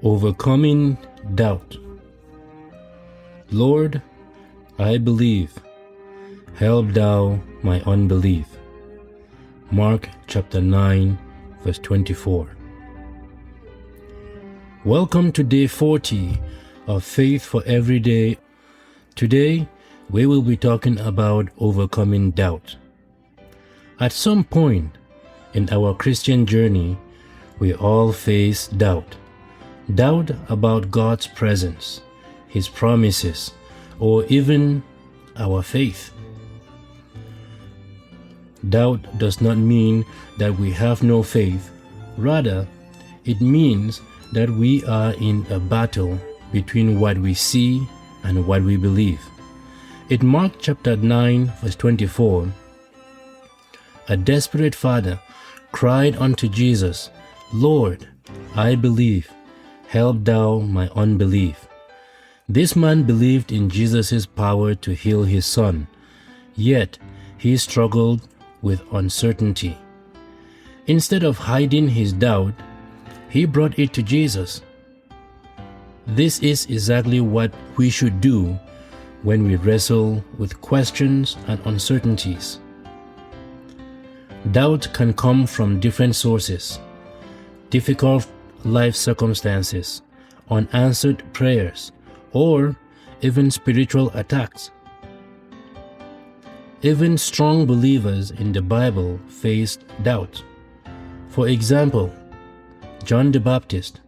Overcoming doubt. Lord, I believe. Help thou my unbelief. Mark chapter 9, verse 24. Welcome to day 40 of Faith for Every Day. Today, we will be talking about overcoming doubt. At some point in our Christian journey, we all face doubt. Doubt about God's presence, His promises, or even our faith. Doubt does not mean that we have no faith. Rather, it means that we are in a battle between what we see and what we believe. In Mark chapter 9, verse 24, a desperate father cried unto Jesus, Lord, I believe. Help thou my unbelief. This man believed in Jesus' power to heal his son, yet he struggled with uncertainty. Instead of hiding his doubt, he brought it to Jesus. This is exactly what we should do when we wrestle with questions and uncertainties. Doubt can come from different sources: difficult life circumstances, unanswered prayers, or even spiritual attacks. Even strong believers in the Bible faced doubt. For example, John the Baptist.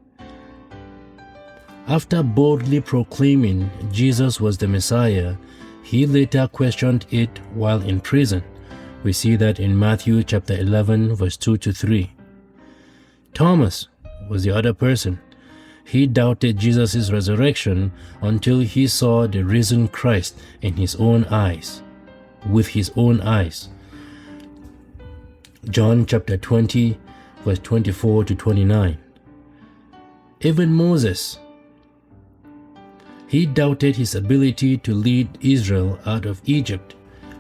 After boldly proclaiming Jesus was the Messiah, he later questioned it while in prison. We see that in Matthew chapter 11, verse 2-3. Thomas was the other person. He doubted Jesus' resurrection until he saw the risen Christ in his own eyes, with his own eyes. John chapter 20, verse 24-29. Even Moses. He doubted his ability to lead Israel out of Egypt,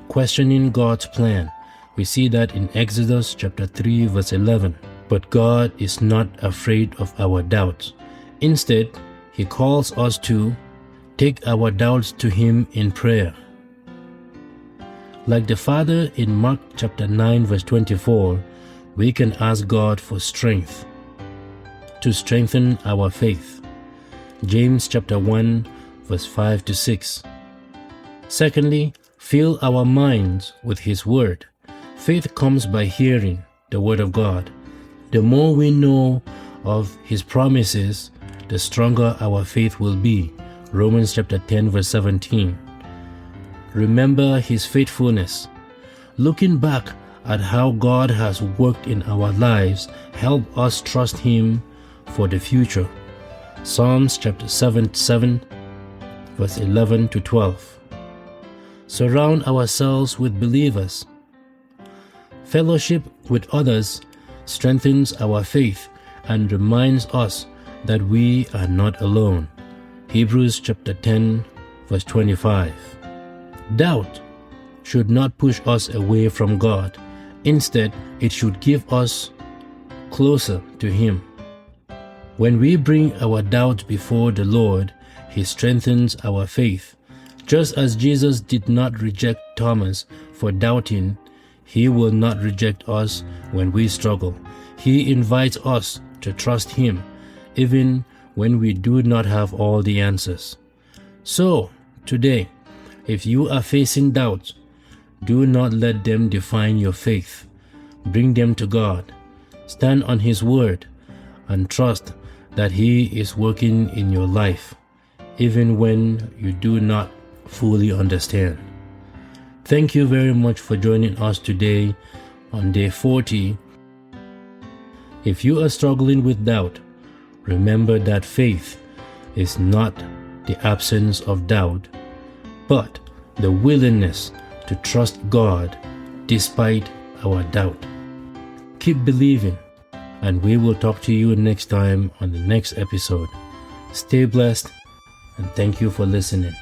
questioning God's plan. We see that in Exodus chapter 3, verse 11. But God is not afraid of our doubts. Instead, He calls us to take our doubts to Him in prayer. Like the Father in Mark chapter 9, verse 24, we can ask God for strength to strengthen our faith. James chapter 1, verse 5-6. Secondly, fill our minds with His Word. Faith comes by hearing the Word of God. The more we know of His promises, the stronger our faith will be. Romans chapter 10, verse 17. Remember His faithfulness. Looking back at how God has worked in our lives, help us trust Him for the future. Psalms chapter 77, verse 11-12. Surround ourselves with believers. Fellowship with others strengthens our faith and reminds us that we are not alone. Hebrews chapter 10, verse 25. Doubt should not push us away from God. Instead, it should give us closer to Him. When we bring our doubts before the Lord, He strengthens our faith. Just as Jesus did not reject Thomas for doubting, He will not reject us when we struggle. He invites us to trust Him, even when we do not have all the answers. So, today, if you are facing doubts, do not let them define your faith. Bring them to God. Stand on His Word and trust that He is working in your life, even when you do not fully understand. Thank you very much for joining us today on day 40. If you are struggling with doubt, remember that faith is not the absence of doubt, but the willingness to trust God despite our doubt. Keep believing, and we will talk to you next time on the next episode. Stay blessed, and thank you for listening.